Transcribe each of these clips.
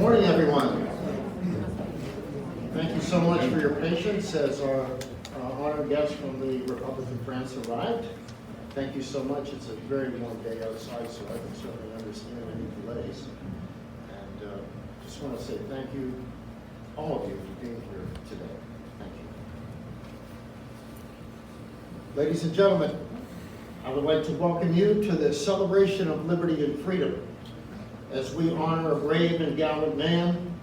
Morning, everyone. Thank you so much for your patience as our honored guests from the Republic of France arrived. Thank you so much. It's a very warm day outside, so I can certainly understand any delays. And just want to say thank you, all of you, for being here today. Thank you. Ladies and gentlemen, I would like to welcome you to the celebration of liberty and freedom as we honor a brave and gallant man,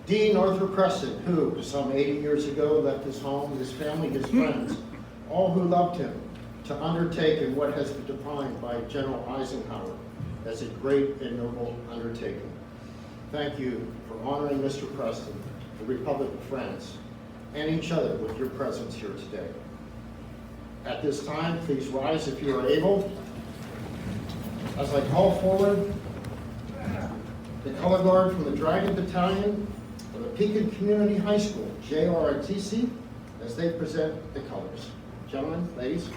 Dean Preston, who some 80 years ago left his home, his family, his friends, all who loved him, to undertake in what has been defined by General Eisenhower as a great and noble undertaking. Thank you for honoring Mr. Preston, the Republic of France, and each other with your presence here today. At this time, please rise if you are able. As I call forward the color guard from the Dragon Battalion of the Pekin Community High School, JROTC, as they present the colors. Gentlemen, ladies.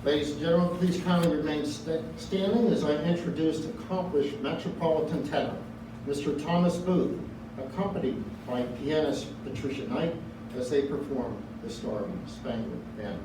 Ladies and gentlemen, please kindly remain standing as I introduce accomplished Metropolitan tenor, Mr. Thomas Booth, accompanied by pianist Patricia Knight, as they perform the Star Spangled Banner.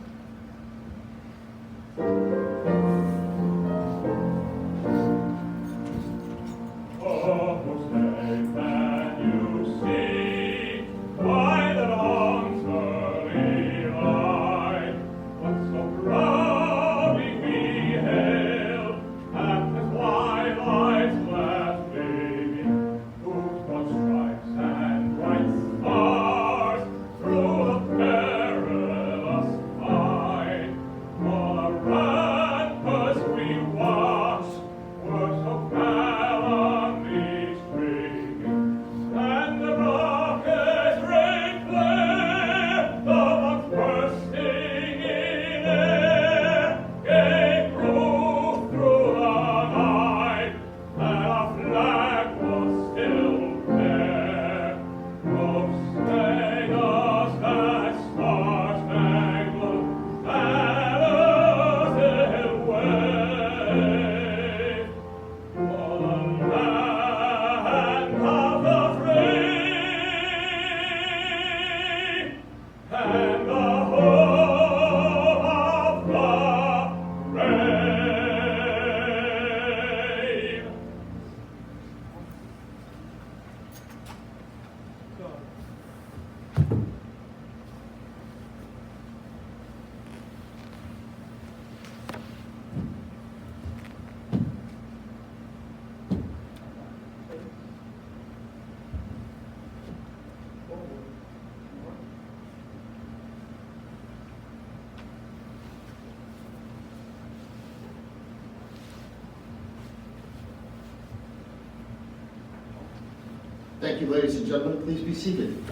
Thank you, ladies and gentlemen. Please be seated.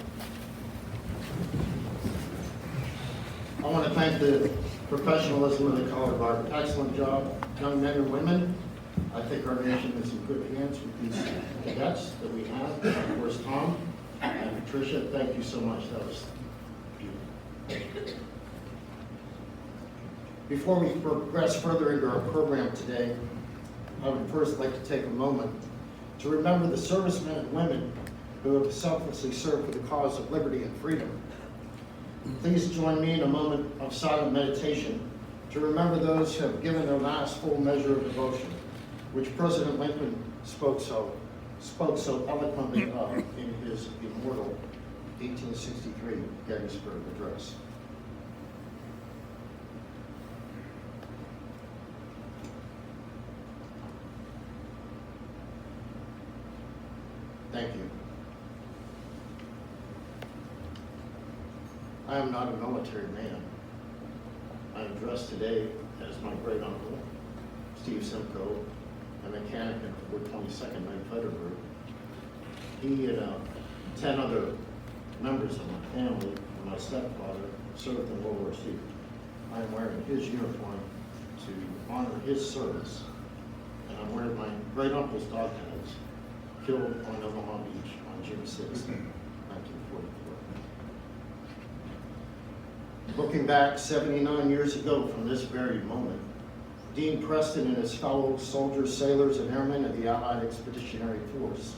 I want to thank the professionalism of the color guard. Excellent job, young men and women. I think our nation is in good hands with these cadets that we have. Of course, Tom and Patricia, thank you so much. That was beautiful. Before we progress further into our program today, I would first like to take a moment to remember the servicemen and women who have selflessly served for the cause of liberty and freedom. Please join me in a moment of silent meditation to remember those who have given their last full measure of devotion, which President Lincoln spoke so eloquently of in his immortal 1863 Gettysburg Address. Thank you. I am not a military man. I am dressed today as my great uncle, Steve Simcoe, a mechanic in the 422nd Night Fighter Group. He and 10 other members of my family and my stepfather served in World War II. I am wearing his uniform to honor his service, and I'm wearing my great uncle's dog tags, killed on Omaha Beach on June 6, 1944. Looking back 79 years ago from this very moment, Dean Preston and his fellow soldiers, sailors, and airmen of the Allied Expeditionary Force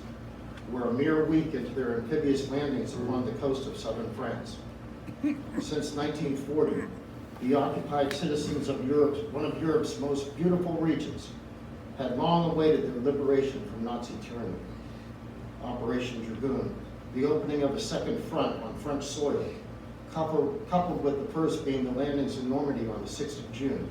were a mere week into their amphibious landings along the coast of southern France. Since 1940, the occupied citizens of one of Europe's most beautiful regions, had long awaited their liberation from Nazi tyranny. Operation Dragoon, the opening of a second front on French soil, coupled with the first being the landings in Normandy on the 6th of June,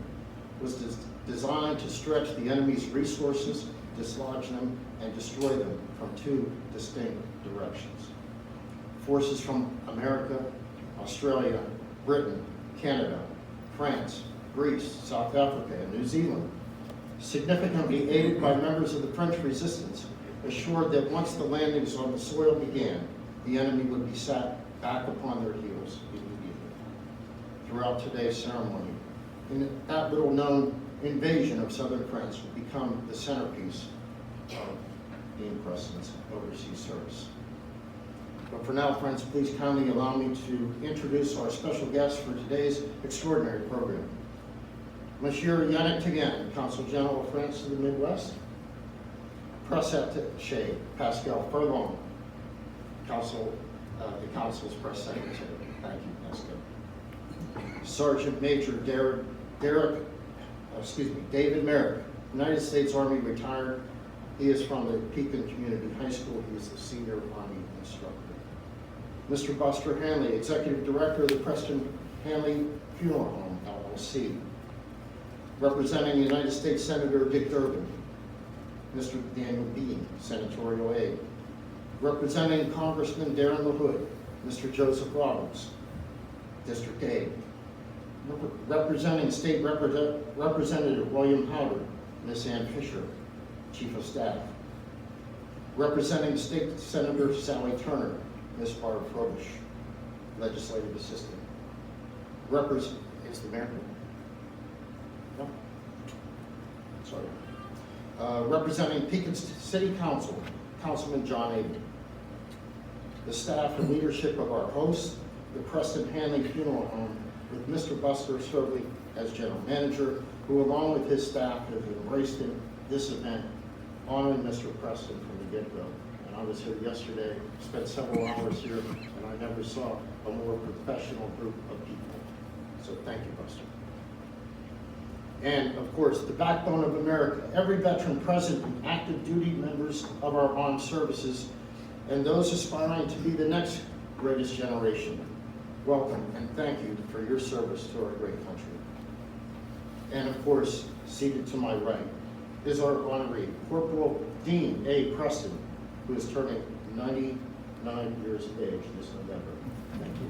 was designed to stretch the enemy's resources, dislodge them, and destroy them from two distinct directions. Forces from America, Australia, Britain, Canada, France, Greece, South Africa, and New Zealand, significantly aided by members of the French resistance, assured that once the landings on the soil began, the enemy would be sat back upon their heels immediately. Throughout today's ceremony, that little known invasion of southern France will become the centerpiece of Dean Preston's overseas service. But for now, friends, please kindly allow me to introduce our special guest for today's extraordinary program. Monsieur Yannick Teguen, Consul General of France to the Midwest. Press Attaché Pascal Furlong, the Consul's Press Secretary. Thank you, Pascal. Sergeant Major David Merrick, United States Army retired. He is from the Pekin Community High School. He is the senior Army instructor. Mr. Buster Hanley, Executive Director of the Preston Hanley Funeral Home, LLC. Representing United States Senator Dick Durbin, Mr. Daniel Bean, Senatorial Aide. Representing Congressman Darren LaHood, Mr. Joseph Roberts, District Aide. Representing State Representative William Howard, Ms. Ann Fisher, Chief of Staff. Representing State Senator Sally Turner, Ms. Barb Frobish, Legislative Assistant. Is the mayor? No? Sorry. Representing Pekin City Council, Councilman John Abel. The staff and leadership of our host, the Preston Hanley Funeral Home, with Mr. Buster serving as General Manager, who along with his staff have embraced this event, honoring Mr. Preston from the get-go. And I was here yesterday, spent several hours here, and I never saw a more professional group of people. So thank you, Buster. And of course, the backbone of America, every veteran present and active duty members of our armed services, and those aspiring to be the next greatest generation. Welcome and thank you for your service to our great country. And of course, seated to my right is our honoree, Corporal Dean A. Preston, who is turning 99 years of age this November. Thank you.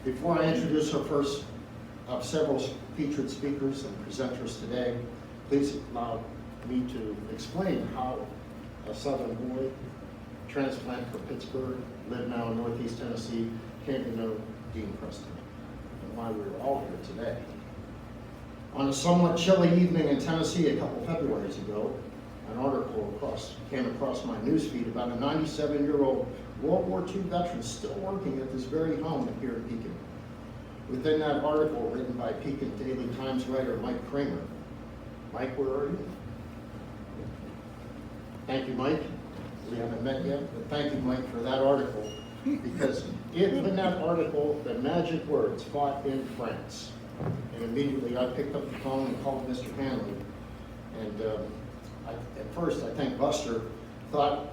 Before I introduce our first of several featured speakers and presenters today, please allow me to explain how a Southern boy, transplant from Pittsburgh, live now in Northeast Tennessee, came to know Dean Preston, and why we're all here today. On a somewhat chilly evening in Tennessee a couple Februarys ago, an article came across my newsfeed about a 97-year-old World War II veteran still working at this very home here in Pekin. Within that article, written by Pekin Daily Times writer Mike Kramer. Mike, where are you? Thank you, Mike. We haven't met yet, but thank you, Mike, for that article, because in that article, the magic words, fought in France. And immediately I picked up the phone and called Mr. Hanley. And at first, I think Buster thought,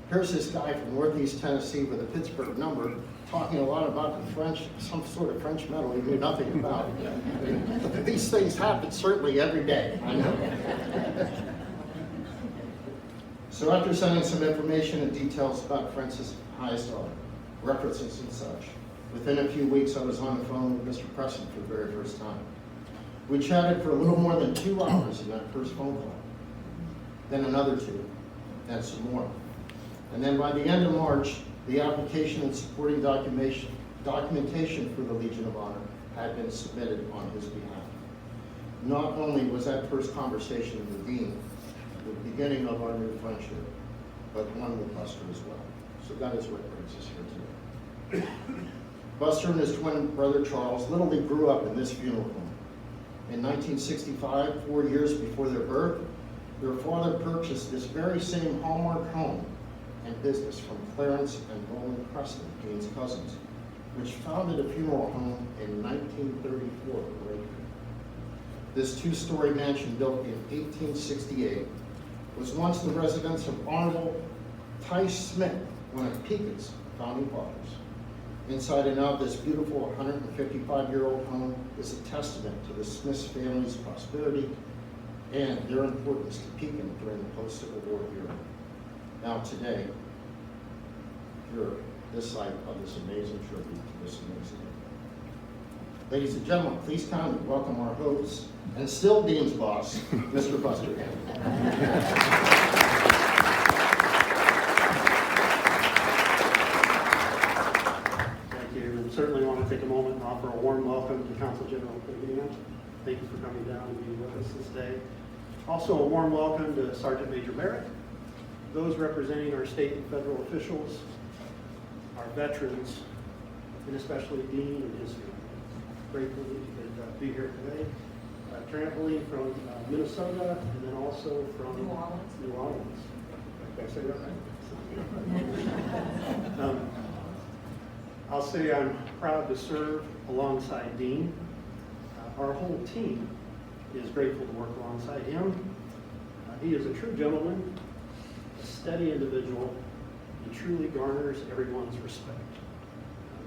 here's this guy from Northeast Tennessee with a Pittsburgh number talking a lot about the French, some sort of French medal he knew nothing about. These things happen certainly every day, I know. So after sending some information and details about France's highest honor, references and such, within a few weeks I was on the phone with Mr. Preston for the very first time. We chatted for a little more than 2 hours in that first phone call, then another 2, then some more. And then by the end of March, the application and supporting documentation for the Legion of Honor had been submitted on his behalf. Not only was that first conversation with the Dean the beginning of our new friendship, but one with Buster as well. So that is what brings us here today. Buster and his twin brother Charles literally grew up in this funeral home. In 1965, 4 years before their birth, their father purchased this very same Hallmark home and business from Clarence and Roland Preston, Dean's cousins, which founded a funeral home in 1934 in Lakewood. This 2-story mansion built in 1868 was once the residence of Honorable Tice Smith, one of Pekin's founding fathers. Inside and out, this beautiful 155-year-old home is a testament to the Smith family's prosperity and their importance to Pekin during the post-Civil War era. Now today, you're this site of this amazing tribute to this amazing event. Ladies and gentlemen, please kindly welcome our host and still Dean's boss, Mr. Buster Hammond. Certainly want to take a moment and offer a warm welcome to Consul General Dean. Thank you for coming down and being with us this day. Also a warm welcome to Sergeant Major Merritt, those representing our state and federal officials, our veterans, and especially Dean and his family. Grateful that you could be here today. Traveling from Minnesota and then also from New Orleans. Did I say that right? I'll say I'm proud to serve alongside Dean. Our whole team is grateful to work alongside him. He is a true gentleman, a steady individual, and truly garners everyone's respect.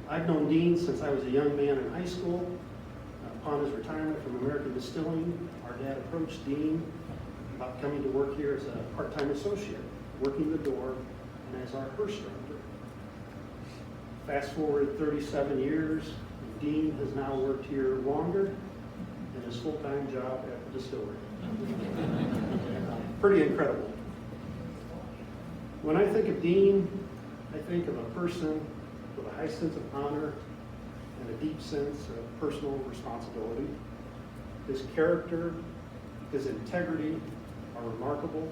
I've known Dean since I was a young man in high school. Upon his retirement from American Distilling, our dad approached Dean about coming to work here as a part-time associate, working the door, and as our hearse director. Fast forward 37 years, Dean has now worked here longer in his full-time job at the distillery. Pretty incredible. When I think of Dean, I think of a person with a high sense of honor and a deep sense of personal responsibility. His character, his integrity are remarkable,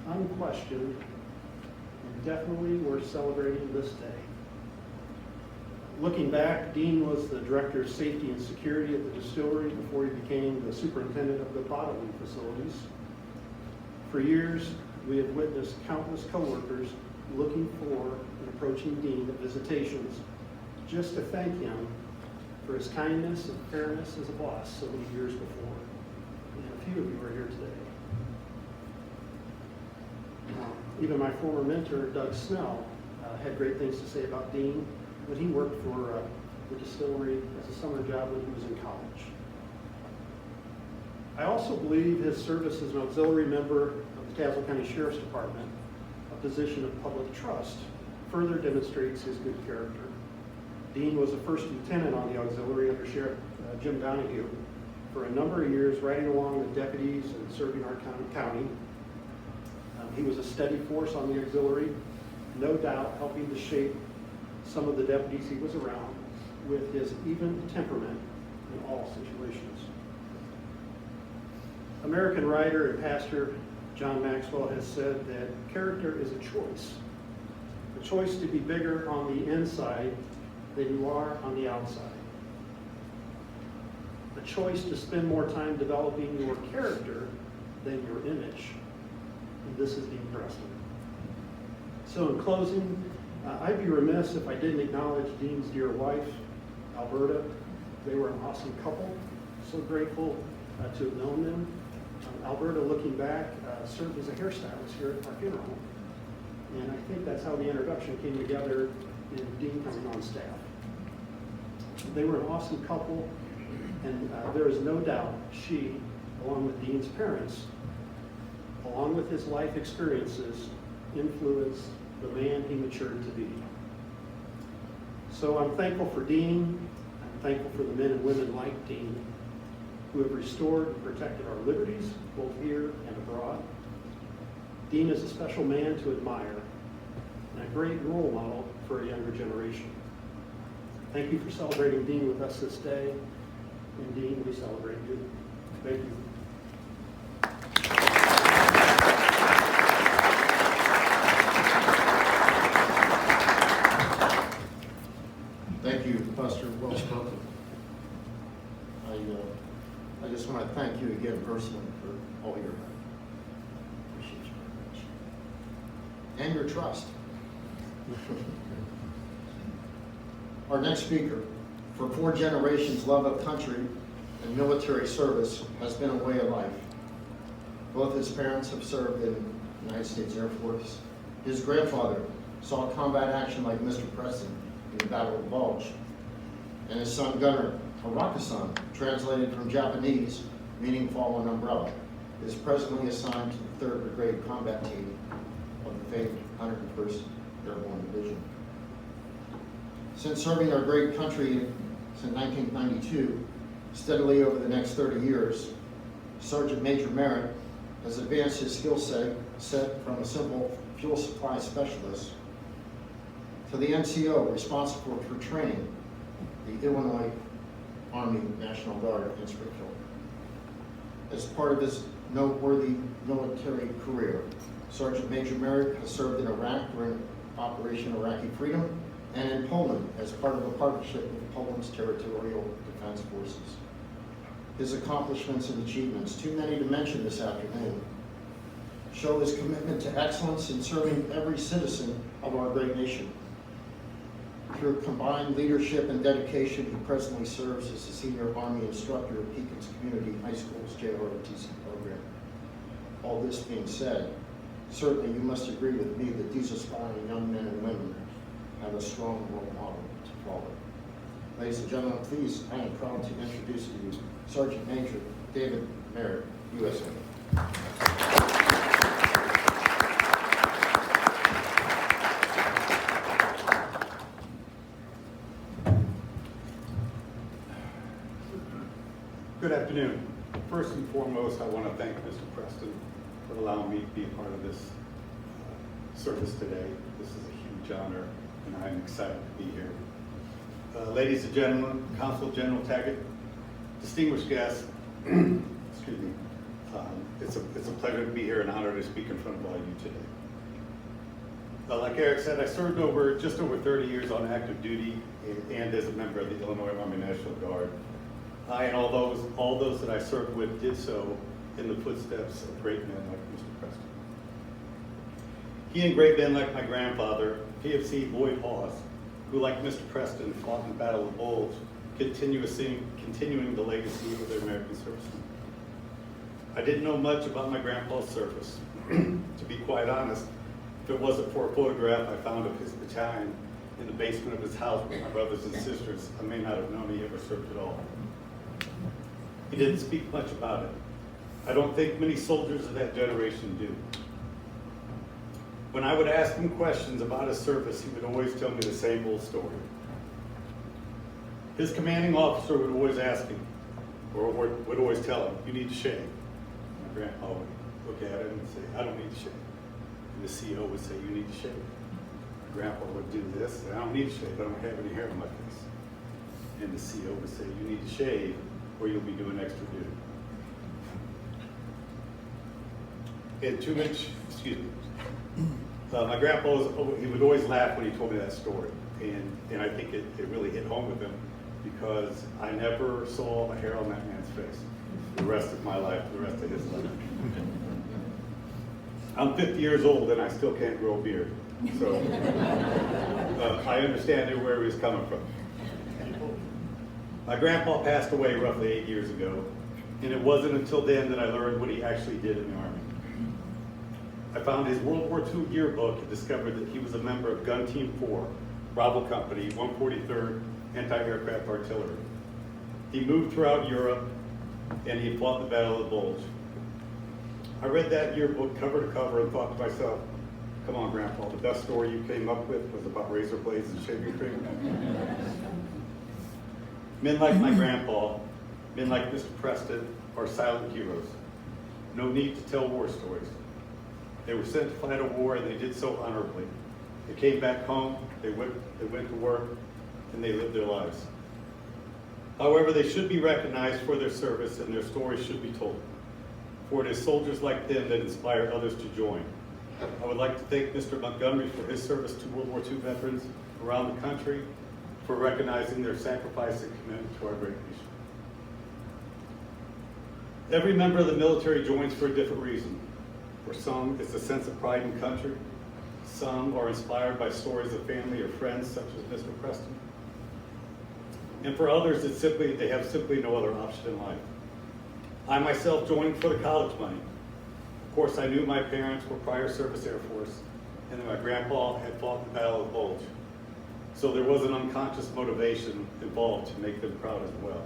unquestioned, and definitely worth celebrating this day. Looking back, Dean was the Director of Safety and Security at the distillery before he became the Superintendent of the bottling facilities. For years, we have witnessed countless coworkers looking for and approaching Dean at visitations just to thank him for his kindness and fairness as a boss so many years before. And a few of you are here today. Even my former mentor, Doug Snell, had great things to say about Dean when he worked for the distillery as a summer job when he was in college. I also believe his service as an auxiliary member of the Tazewell County Sheriff's Department, a position of public trust, further demonstrates his good character. Dean was a first lieutenant on the auxiliary under Sheriff Jim Donahue for a number of years, riding along with deputies and serving our county. He was a steady force on the auxiliary, no doubt helping to shape some of the deputies he was around with his even temperament in all situations. American writer and pastor John Maxwell has said that character is a choice to be bigger on the inside than you are on the outside. A choice to spend more time developing your character than your image. And this is Dean Preston. So in closing, I'd be remiss if I didn't acknowledge Dean's dear wife, Alberta. They were an awesome couple. So grateful to have known them. Alberta, looking back, served as a hairstylist here at our funeral home. And I think that's how the introduction came together and Dean coming on staff. They were an awesome couple, and there is no doubt she, along with Dean's parents, along with his life experiences, influenced the man he matured to be. So I'm thankful for Dean. I'm thankful for the men and women like Dean who have restored and protected our liberties, both here and abroad. Dean is a special man to admire and a great role model for a younger generation. Thank you for celebrating Dean with us this day. And Dean, we celebrate you. Thank you. Thank you, Buster. Well spoken. I just want to thank you again personally for all your help. Appreciate you very much. And your trust. Our next speaker, for 4 generations, love of country and military service has been a way of life. Both his parents have served in the United States Air Force. His grandfather saw combat action like Mr. Preston in the Battle of the Bulge. And his son Gunnar, Harakasan, translated from Japanese, meaning fallen umbrella, is presently assigned to the 3rd Brigade Combat Team of the famed 101st Airborne Division. Since serving our great country since 1992, steadily over the next 30 years, Sergeant Major Merritt has advanced his skill set from a simple fuel supply specialist to the NCO responsible for training the Illinois Army National Guard in Springfield. As part of his noteworthy military career, Sergeant Major Merritt has served in Iraq during Operation Iraqi Freedom and in Poland as part of a partnership with Poland's Territorial Defense Forces. His accomplishments and achievements, too many to mention this afternoon, show his commitment to excellence in serving every citizen of our great nation. Through combined leadership and dedication, he presently serves as the Senior Army Instructor of Pekin's Community High School's JROTC program. All this being said, certainly you must agree with me that these aspiring young men and women have a strong role model to follow. Ladies and gentlemen, please, I am proud to introduce to you Sergeant Major David Merritt, USA. Good afternoon. First and foremost, I want to thank Mr. Preston for allowing me to be a part of this service today. This is a huge honor, and I'm excited to be here. Ladies and gentlemen, Consul General Taggart, distinguished guests, excuse me, it's a pleasure to be here and an honor to speak in front of all of you today. Like Eric said, I served just over 30 years on active duty and as a member of the Illinois Army National Guard. I and all those that I served with did so in the footsteps of great men like Mr. Preston. He and great men like my grandfather, PFC Boyd Hawes, who like Mr. Preston fought in the Battle of the Bulge, continuing the legacy of their American servicemen. I didn't know much about my grandpa's service. To be quite honest, if it wasn't for a photograph I found of his battalion in the basement of his house with my brothers and sisters, I may not have known he ever served at all. He didn't speak much about it. I don't think many soldiers of that generation do. When I would ask him questions about his service, he would always tell me the same old story. His commanding officer would always ask him, or would always tell him, "You need to shave." My grandpa would look at him and say, "I don't need to shave." And the CO would say, "You need to shave." My grandpa would do this, and "I don't need to shave, I don't have any hair on my face." And the CO would say, "You need to shave, or you'll be doing extra duty." And too much, excuse me. My grandpa he would always laugh when he told me that story. And I think it really hit home with him because I never saw a hair on that man's face the rest of my life, the rest of his life. I'm 50 years old and I still can't grow a beard. So I understand where he was coming from. My grandpa passed away roughly 8 years ago, and it wasn't until then that I learned what he actually did in the Army. I found his World War II yearbook and discovered that he was a member of Gun Team 4, Bravo Company, 143rd Anti-Aircraft Artillery. He moved throughout Europe, and he fought the Battle of the Bulge. I read that yearbook cover to cover and thought to myself, come on, Grandpa, the best story you came up with was about razor blades and shaving cream. Men like my grandpa, men like Mr. Preston, are silent heroes. No need to tell war stories. They were sent to fight a war, and they did so honorably. They came back home, they went to work, and they lived their lives. However, they should be recognized for their service, and their stories should be told. For it is soldiers like them that inspire others to join. I would like to thank Mr. Montgomery for his service to World War II veterans around the country, for recognizing their sacrifice and commitment to our great nation. Every member of the military joins for a different reason. For some, it's a sense of pride in country. Some are inspired by stories of family or friends, such as Mr. Preston. And for others, it's simply, they have simply no other option in life. I myself joined for the college money. Of course, I knew my parents were prior service Air Force, and that my grandpa had fought in the Battle of the Bulge. So there was an unconscious motivation involved to make them proud as well.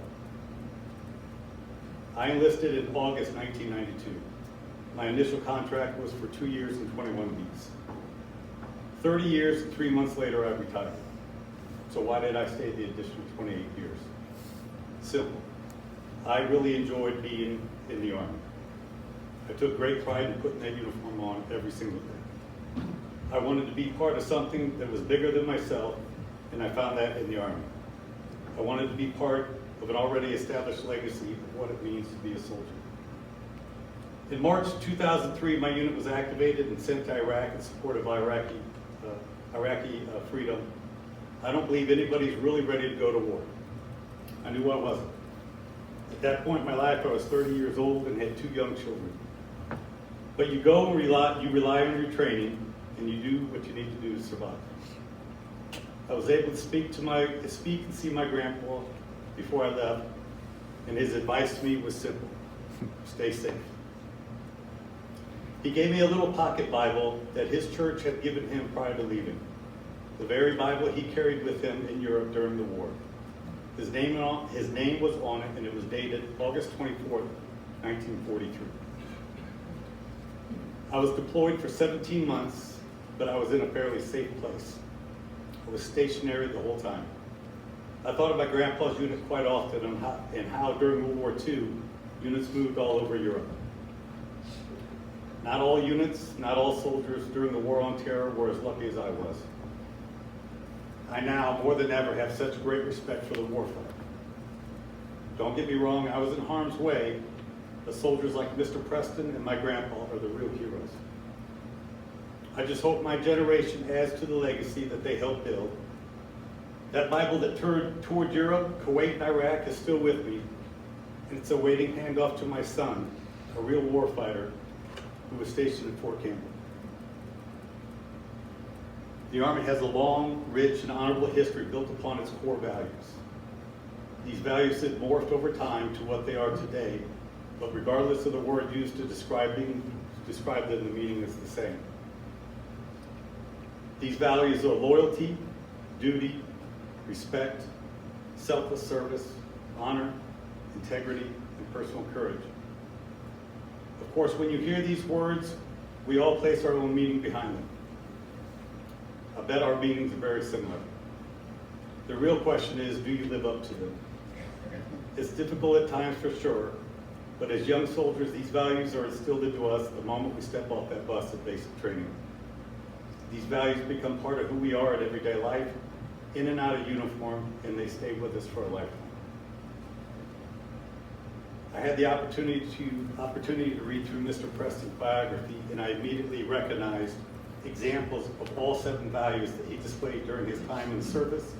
I enlisted in August 1992. My initial contract was for 2 years and 21 weeks. 30 years and 3 months later, I retired. So why did I stay the additional 28 years? Simple. I really enjoyed being in the Army. I took great pride in putting that uniform on every single day. I wanted to be part of something that was bigger than myself, and I found that in the Army. I wanted to be part of an already established legacy of what it means to be a soldier. In March 2003, my unit was activated and sent to Iraq in support of Iraqi freedom. I don't believe anybody's really ready to go to war. I knew I wasn't. At that point in my life, I was 30 years old and had 2 young children. But you go and rely on your training, and you do what you need to do to survive. I was able to speak and see my grandpa before I left, and his advice to me was simple: stay safe. He gave me a little pocket Bible that his church had given him prior to leaving. The very Bible he carried with him in Europe during the war. His name was on it, and it was dated August 24th, 1943. I was deployed for 17 months, but I was in a fairly safe place. I was stationary the whole time. I thought of my grandpa's unit quite often and how during World War II, units moved all over Europe. Not all units, not all soldiers during the War on Terror were as lucky as I was. I now, more than ever, have such great respect for the warfighter. Don't get me wrong, I was in harm's way, but soldiers like Mr. Preston and my grandpa are the real heroes. I just hope my generation adds to the legacy that they helped build. That Bible that turned toward Europe, Kuwait, and Iraq is still with me, and it's awaiting handoff to my son, a real warfighter who was stationed at Fort Campbell. The Army has a long, rich, and honorable history built upon its core values. These values have morphed over time to what they are today, but regardless of the word used to describe them, the meaning is the same. These values are loyalty, duty, respect, selfless service, honor, integrity, and personal courage. Of course, when you hear these words, we all place our own meaning behind them. I bet our meanings are very similar. The real question is, do you live up to them? It's difficult at times for sure, but as young soldiers, these values are instilled into us the moment we step off that bus of basic training. These values become part of who we are in everyday life, in and out of uniform, and they stay with us for a lifetime. I had the opportunity to read through Mr. Preston's biography, and I immediately recognized examples of all 7 values that he displayed during his time in service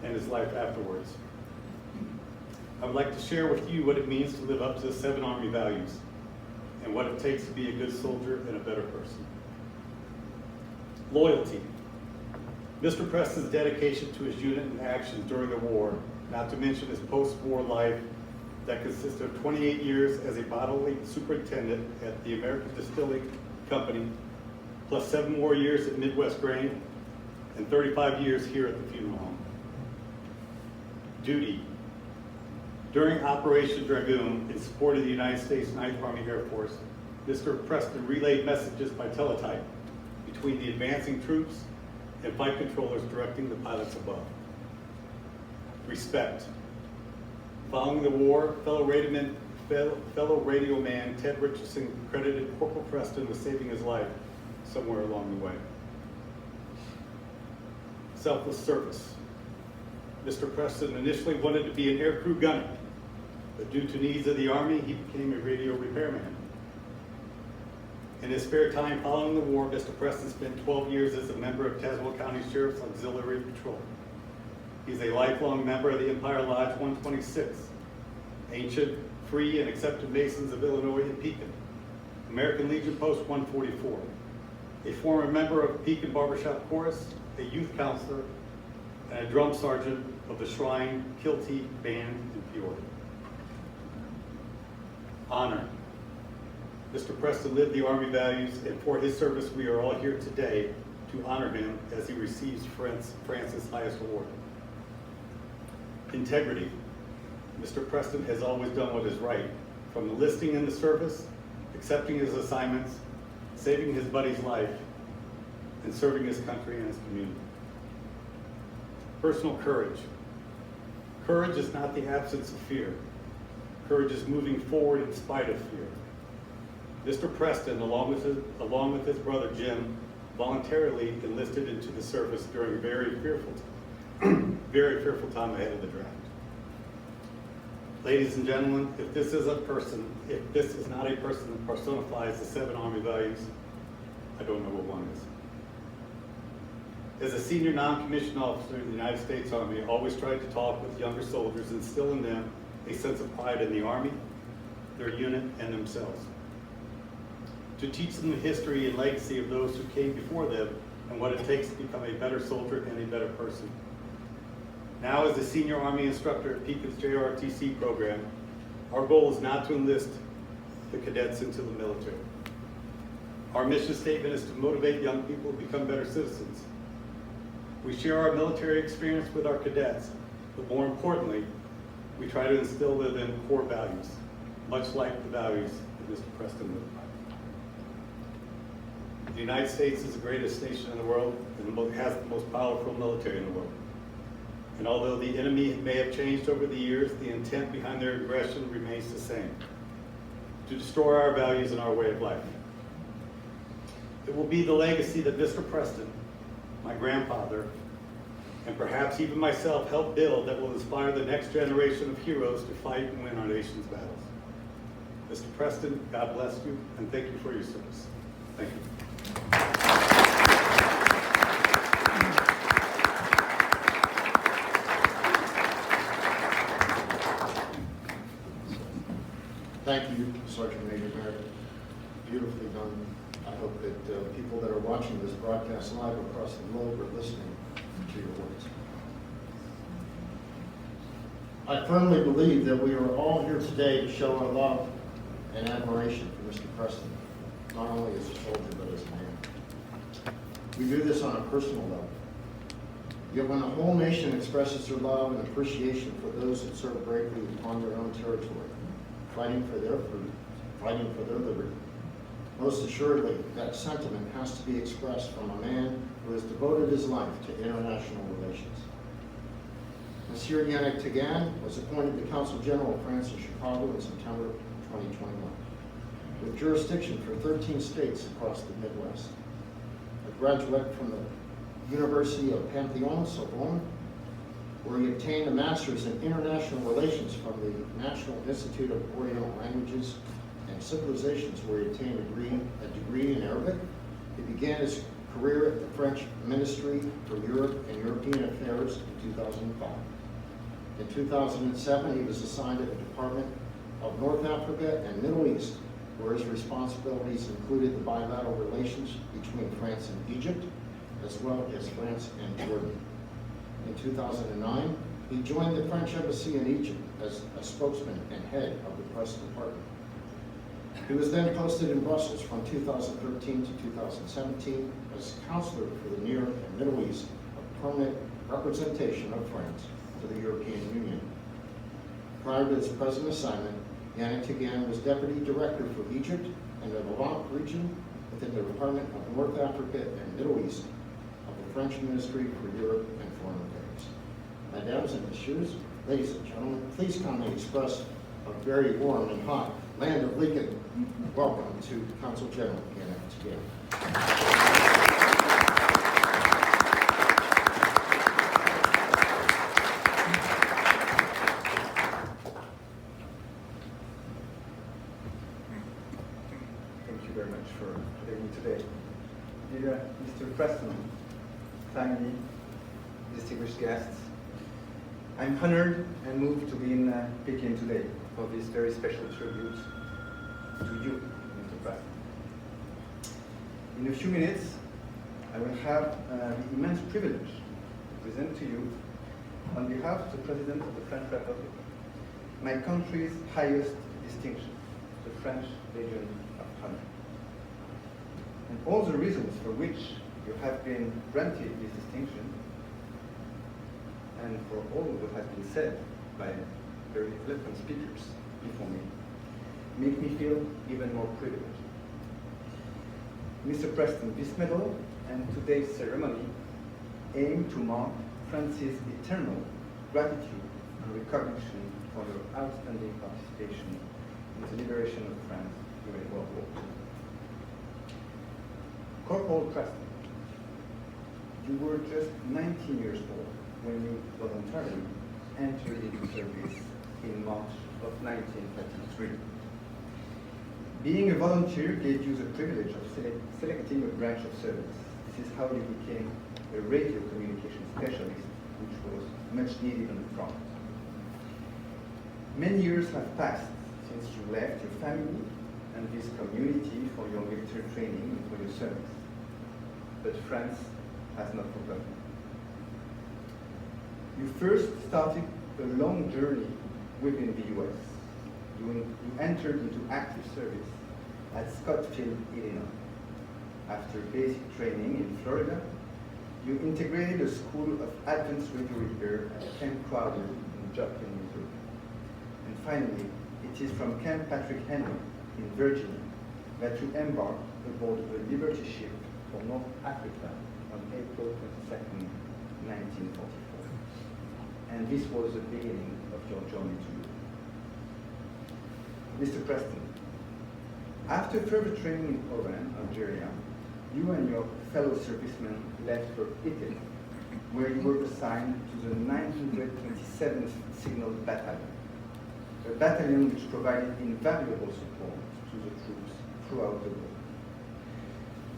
and his life afterwards. I would like to share with you what it means to live up to the 7 Army values and what it takes to be a good soldier and a better person. Loyalty. Mr. Preston's dedication to his unit and actions during the war, not to mention his post-war life that consisted of 28 years as a bottling superintendent at the American Distilling Company, plus 7 more years at Midwest Grain, and 35 years here at the funeral home. Duty. During Operation Dragoon in support of the United States 9th Army Air Force, Mr. Preston relayed messages by teletype between the advancing troops and flight controllers directing the pilots above. Respect. Following the war, fellow radio man Ted Richardson credited Corporal Preston with saving his life somewhere along the way. Selfless service. Mr. Preston initially wanted to be an aircrew gunner, but due to needs of the Army, he became a radio repairman. In his spare time following the war, Mr. Preston spent 12 years as a member of Tazewell County Sheriff's Auxiliary Patrol. He's a lifelong member of the Empire Lodge 126, ancient, free, and accepted Masons of Illinois and Pekin, American Legion Post 144, a former member of Pekin Barbershop Chorus, a youth counselor, and a drum sergeant of the Shrine Kilty Band in Peoria. Honor. Mr. Preston lived the Army values, and for his service, we are all here today to honor him as he receives France's highest award. Integrity. Mr. Preston has always done what is right, from enlisting in the service, accepting his assignments, saving his buddy's life, and serving his country and his community. Personal courage. Courage is not the absence of fear. Courage is moving forward in spite of fear. Mr. Preston, along with his brother Jim, voluntarily enlisted into the service during a very fearful time ahead of the draft. Ladies and gentlemen, if this is not a person that personifies the 7 Army values, I don't know what one is. As a senior non-commissioned officer in the United States Army, I always tried to talk with younger soldiers and instill in them a sense of pride in the Army, their unit, and themselves. To teach them the history and legacy of those who came before them and what it takes to become a better soldier and a better person. Now, as a senior Army instructor at Pekin's JROTC program, our goal is not to enlist the cadets into the military. Our mission statement is to motivate young people to become better citizens. We share our military experience with our cadets, but more importantly, we try to instill in them core values, much like the values that Mr. Preston lived by. The United States is the greatest nation in the world and has the most powerful military in the world. And although the enemy may have changed over the years, the intent behind their aggression remains the same: to destroy our values and our way of life. It will be the legacy that Mr. Preston, my grandfather, and perhaps even myself helped build that will inspire the next generation of heroes to fight and win our nation's battles. Mr. Preston, God bless you, and thank you for your service. Thank you. Thank you, Sergeant Major Merritt. Beautifully done. I hope that people that are watching this broadcast live across the globe are listening to your words. I firmly believe that we are all here today to show our love and admiration for Mr. Preston, not only as a soldier, but as a man. We do this on a personal level. Yet when the whole nation expresses their love and appreciation for those that serve bravely upon their own territory, fighting for their freedom, fighting for their liberty, most assuredly, that sentiment has to be expressed from a man who has devoted his life to international relations. Monsieur Yannick Tagan was appointed the Consul General of France in Chicago in September 2021, with jurisdiction for 13 states across the Midwest. A graduate from the University of Pantheon-Sorbonne, where he obtained a master's in international relations from the National Institute of Oriental Languages and Civilizations, where he obtained a degree in Arabic. He began his career at the French Ministry for Europe and European Affairs in 2005. In 2007, he was assigned to the Department of North Africa and Middle East, where his responsibilities included the bilateral relations between France and Egypt, as well as France and Jordan. In 2009, he joined the French Embassy in Egypt as a spokesman and head of the press department. He was then posted in Brussels from 2013 to 2017 as counselor for the Near and Middle East permanent representation of France to the European Union. Prior to his present assignment, Yannick Tigan was Deputy Director for Egypt and the Levant region within the Department of North Africa and Middle East of the French Ministry for Europe and Foreign Affairs. Mesdames and Messieurs, ladies and gentlemen, please kindly express a very warm and hot land of Lincoln welcome to Consul General Yannick Tigan. Thank you very much for having me today. Dear Mr. Preston, family, distinguished guests, I'm honored and moved to be in Peking today for this very special tribute to you, Mr. Preston. In a few minutes, I will have the immense privilege to present to you, on behalf of the President of the French Republic, my country's highest distinction, the French Legion of Honor. And all the reasons for which you have been granted this distinction, and for all what has been said by very eloquent speakers before me, make me feel even more privileged. Mr. Preston, this medal and today's ceremony aim to mark France's eternal gratitude and recognition for your outstanding participation in the liberation of France during World War II. Corporal Preston, you were just 19 years old when you voluntarily entered into service in March of 1933. Being a volunteer gave you the privilege of selecting a branch of service. This is how you became a radio communication specialist, which was much needed on the front. Many years have passed since you left your family and this community for your military training and for your service. But France has not forgotten. You first started a long journey within the US. You entered into active service at Scott Field, Illinois. After basic training in Florida, you integrated a school of advanced radio repair at Camp Crowder in Joplin, Missouri. And finally, it is from Camp Patrick Henry in Virginia that you embarked aboard a Liberty ship for North Africa on April 22nd, 1944. And this was the beginning of your journey to Europe. Mr. Preston, after further training in Oran, Algeria, you and your fellow servicemen left for Italy, where you were assigned to the 927th Signal Battalion, a battalion which provided invaluable support to the troops throughout the war.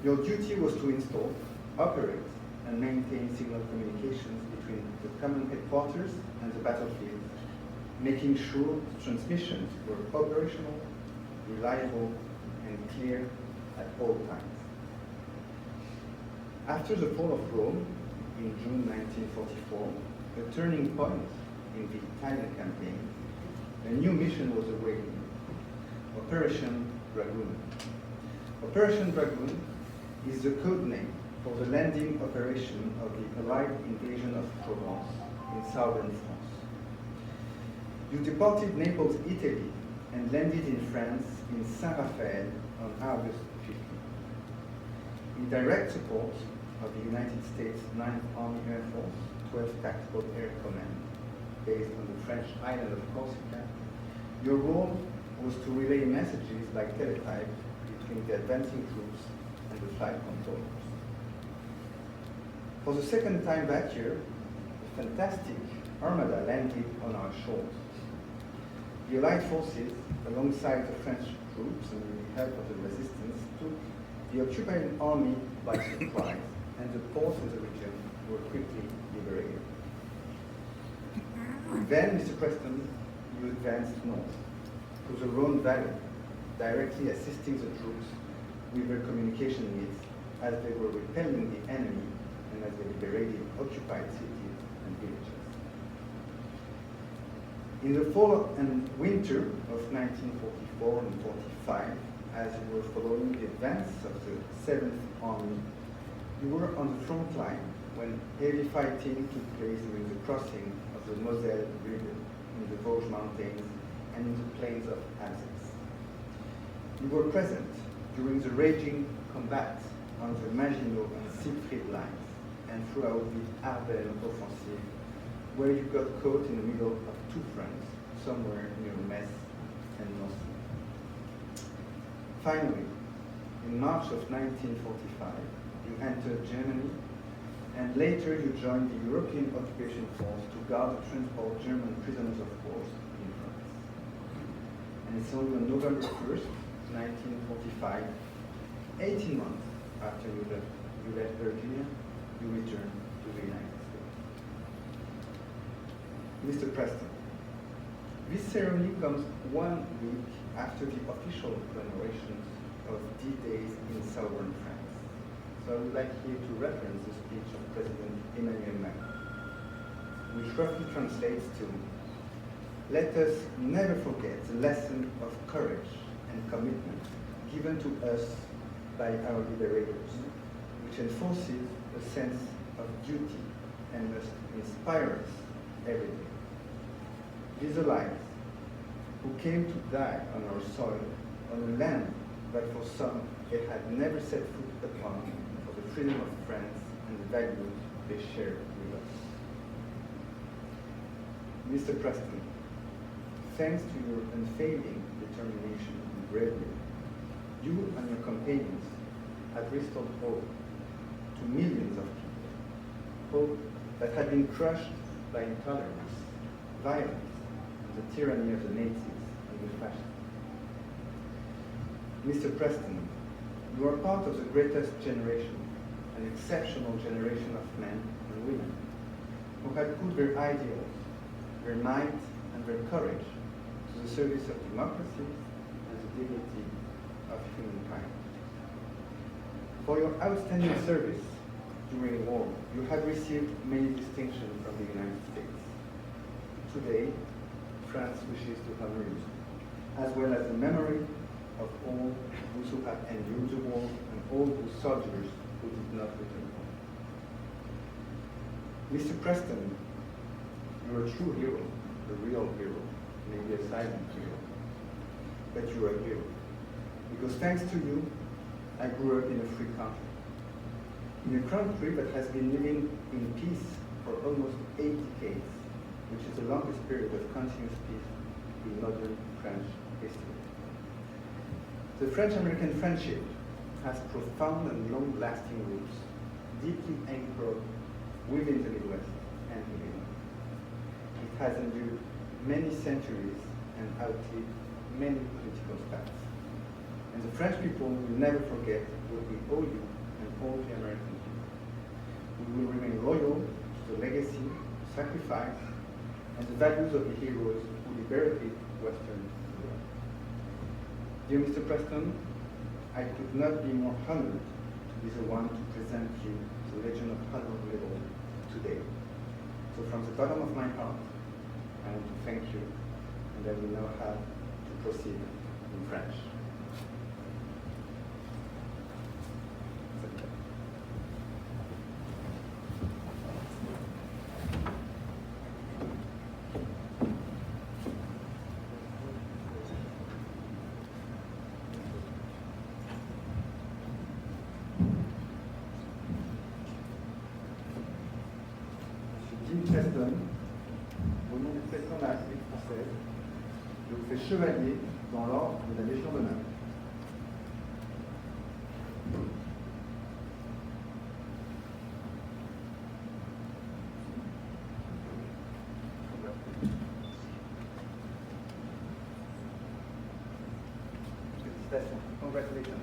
Your duty was to install, operate, and maintain signal communications between the command headquarters and the battlefield, making sure transmissions were operational, reliable, and clear at all times. After the fall of Rome in June 1944, a turning point in the Italian campaign, a new mission was awaiting you, Operation Dragoon. Operation Dragoon is the code name for the landing operation of the Allied invasion of Provence in southern France. You departed Naples, Italy, and landed in France in Saint-Raphaël on August 15. In direct support of the United States 9th Army Air Force, 12th Tactical Air Command, based on the French island of Corsica, your role was to relay messages by teletype between the advancing troops and the flight controllers. For the second time that year, a fantastic armada landed on our shores. The Allied forces, alongside the French troops and with the help of the resistance, took the occupying army by surprise, and the ports in the region were quickly liberated. Then, Mr. Preston, you advanced north to the Rhone Valley, directly assisting the troops with their communication needs as they were repelling the enemy and as they liberated occupied cities and villages. In the fall and winter of 1944 and 45, as you were following the advance of the 7th Army, you were on the front line when heavy fighting took place during the crossing of the Moselle River in the Vosges Mountains and in the plains of Alsace. You were present during the raging combat on the Maginot and Siegfried lines and throughout the Ardennes offensive, where you got caught in the middle of two fronts, somewhere near Metz and Nancy. Finally, in March of 1945, you entered Germany, and later you joined the European Occupation Force to guard and transport German prisoners of war in France. And it's only on November 1st, 1945, 18 months after you left Virginia, you returned to the United States. Mr. Preston, this ceremony comes 1 week after the official commemorations of D-Days in southern France. So I would like here to reference the speech of President Emmanuel Macron, which roughly translates to, "Let us never forget the lesson of courage and commitment given to us by our liberators, which enforces a sense of duty and must inspire us every day. These allies who came to die on our soil, on a land that for some they had never set foot upon, for the freedom of France and the values they share with us." Mr. Preston, thanks to your unfailing determination and bravery, you and your companions have restored hope to millions of people, hope that had been crushed by intolerance, violence, and the tyranny of the Nazis and the fascists. Mr. Preston, you are part of the greatest generation, an exceptional generation of men and women who had put their ideals, their might, and their courage to the service of democracy and the dignity of humankind. For your outstanding service during war, you have received many distinctions from the United States. Today, France wishes to honor you, as well as the memory of all those who have endured the war and all those soldiers who did not return home. Mr. Preston, you are a true hero, a real hero, maybe a silent hero, but you are a hero. Because thanks to you, I grew up in a free country. In a country that has been living in peace for almost 8 decades, which is the longest period of continuous peace in modern French history. The French-American friendship has profound and long-lasting roots, deeply anchored within the Midwest and within. It has endured many centuries and outlived many political paths. And the French people will never forget what we owe you and all the American people. We will remain loyal to the legacy, sacrifice, and the values of the heroes who liberated Western Europe. Dear Mr. Preston, I could not be more honored to be the one to present you the Legion of Honor medal today. So from the bottom of my heart, I want to thank you, and I will now have to proceed in French. Dean Preston, au nom du président de la République française, je vous fais chevalier dans l'ordre de la Légion d'honneur. Félicitations. Congratulations.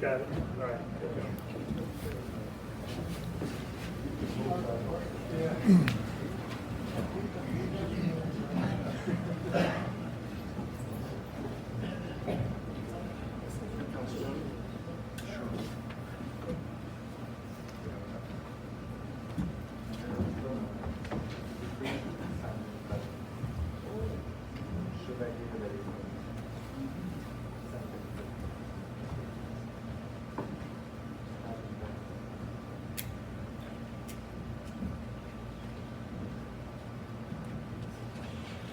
Got it. All right.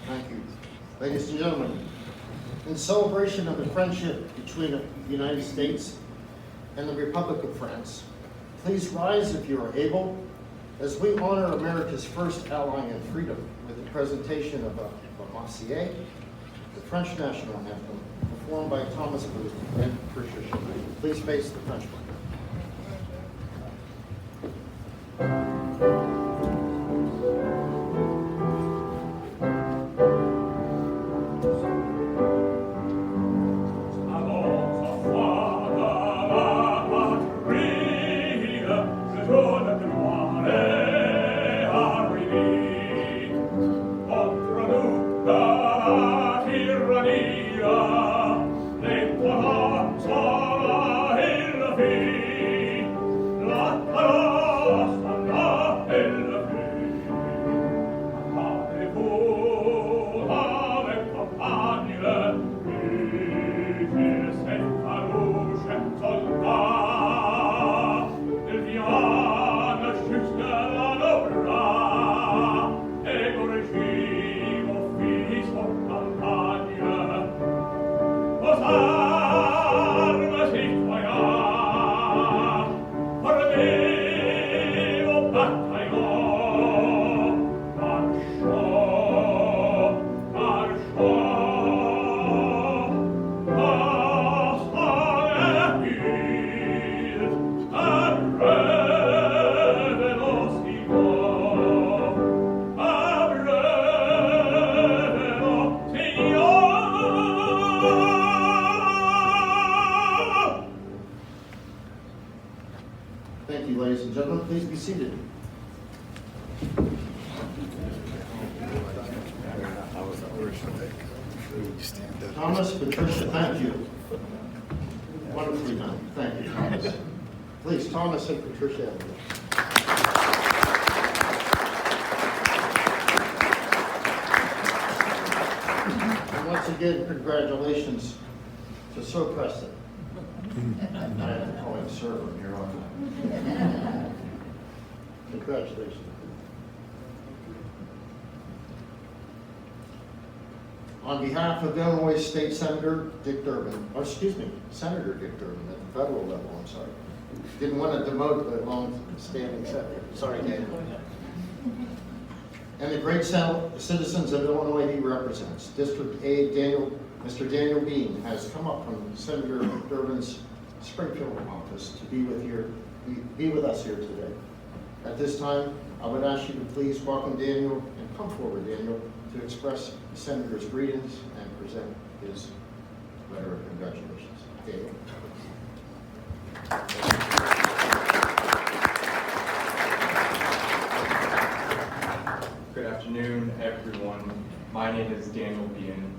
Thank you. Ladies and gentlemen, in celebration of the friendship between the United States and the Republic of France, please rise if you are able as we honor America's first ally in freedom with the presentation of a Marseillaise, the French national anthem, performed by Thomas Booth and Patricia. Please face the French flag. Thank you, ladies and gentlemen. Please be seated. Thomas, Patricia, thank you. Wonderfully done. Thank you, Thomas. Please, Thomas and Patricia. And once again, congratulations to Sir Preston. I have to call him Sir from here on. Congratulations. On behalf of Illinois State Senator Dick Durbin, or excuse me, Senator Dick Durbin at the federal level, I'm sorry. Didn't want to demote the long-standing senator. Sorry, Daniel. And the great citizens of Illinois he represents. District Aide Mr. Daniel Bean has come up from Senator Durbin's Springfield office to be with us here today. At this time, I would ask you to please welcome Daniel and come forward, Daniel, to express the Senator's greetings and present his letter of congratulations. Daniel. Good afternoon, everyone. My name is Daniel Bean,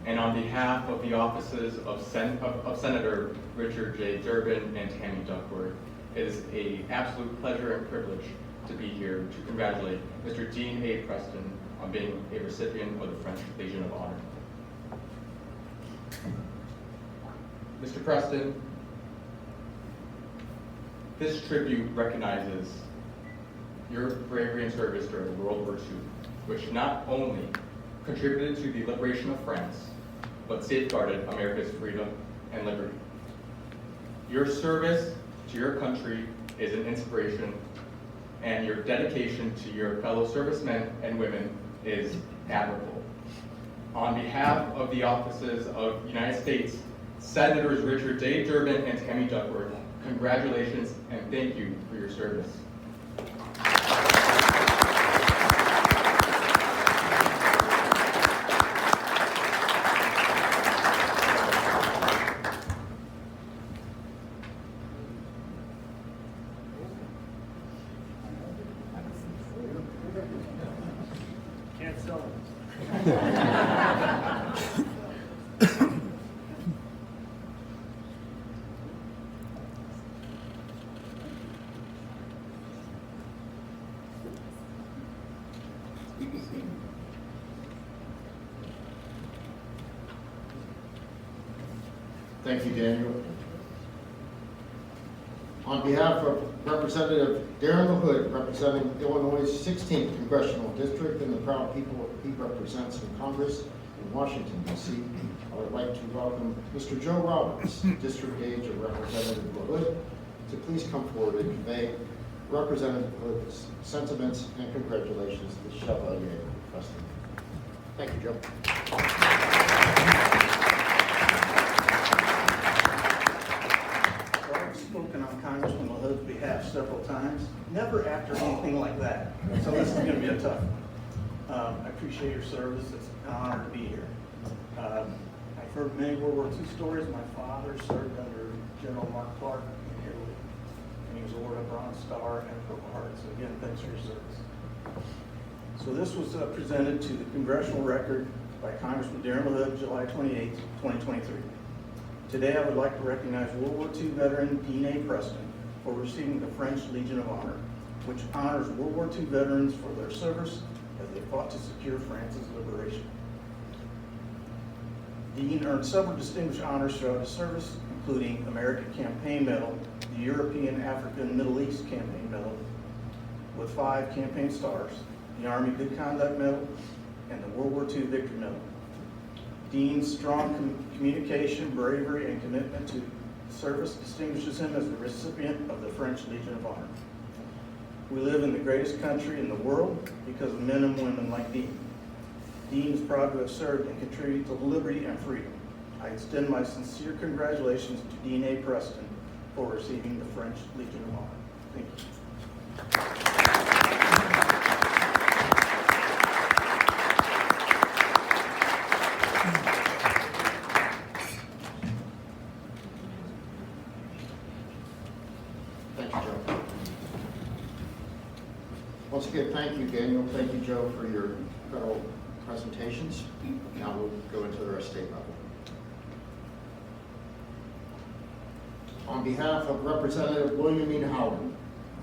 and on behalf of the offices of Senator Richard J. Durbin and Tammy Duckworth, it is an absolute pleasure and privilege to be here to congratulate Mr. Dean A. Preston on being a recipient of the French Legion of Honor. Mr. Preston, this tribute recognizes your bravery and service during World War II, which not only contributed to the liberation of France, but safeguarded America's freedom and liberty. Your service to your country is an inspiration, and your dedication to your fellow servicemen and women is admirable. On behalf of the offices of United States Senators Richard J. Durbin and Tammy Duckworth, congratulations and thank you for your service. Thank you, Daniel. On behalf of Representative Darren LaHood, representing Illinois' 16th Congressional District and the proud people he represents in Congress in Washington, D.C., I would like to welcome Mr. Joe Roberts, District Gauge of Representative LaHood, to please come forward and convey Representative LaHood's sentiments and congratulations to Chevalier Preston. Thank you, Joe. Well, I've spoken on Congressman LaHood's behalf several times, never after anything like that. So this is going to be a tough one. I appreciate your service. It's an honor to be here. I've heard many World War II stories. My father served under General Mark Clark in Italy, and he was awarded a Bronze Star and a Purple Heart. So again, thanks for your service. So this was presented to the congressional record by Congressman Darren LaHood, July 28, 2023. Today, I would like to recognize World War II veteran Dean A. Preston for receiving the French Legion of Honor, which honors World War II veterans for their service as they fought to secure France's liberation. Dean earned several distinguished honors throughout his service, including American Campaign Medal, the European, Africa, and Middle East Campaign Medal, with 5 campaign stars, the Army Good Conduct Medal, and the World War II Victory Medal. Dean's strong communication, bravery, and commitment to service distinguishes him as the recipient of the French Legion of Honor. We live in the greatest country in the world because of men and women like Dean. Dean is proud to have served and contributed to liberty and freedom. I extend my sincere congratulations to Dean A. Preston for receiving the French Legion of Honor. Thank you. Thank you, Joe. Once again, thank you, Daniel. Thank you, Joe, for your federal presentations. Now we'll go into the state level. On behalf of Representative William E. Howard,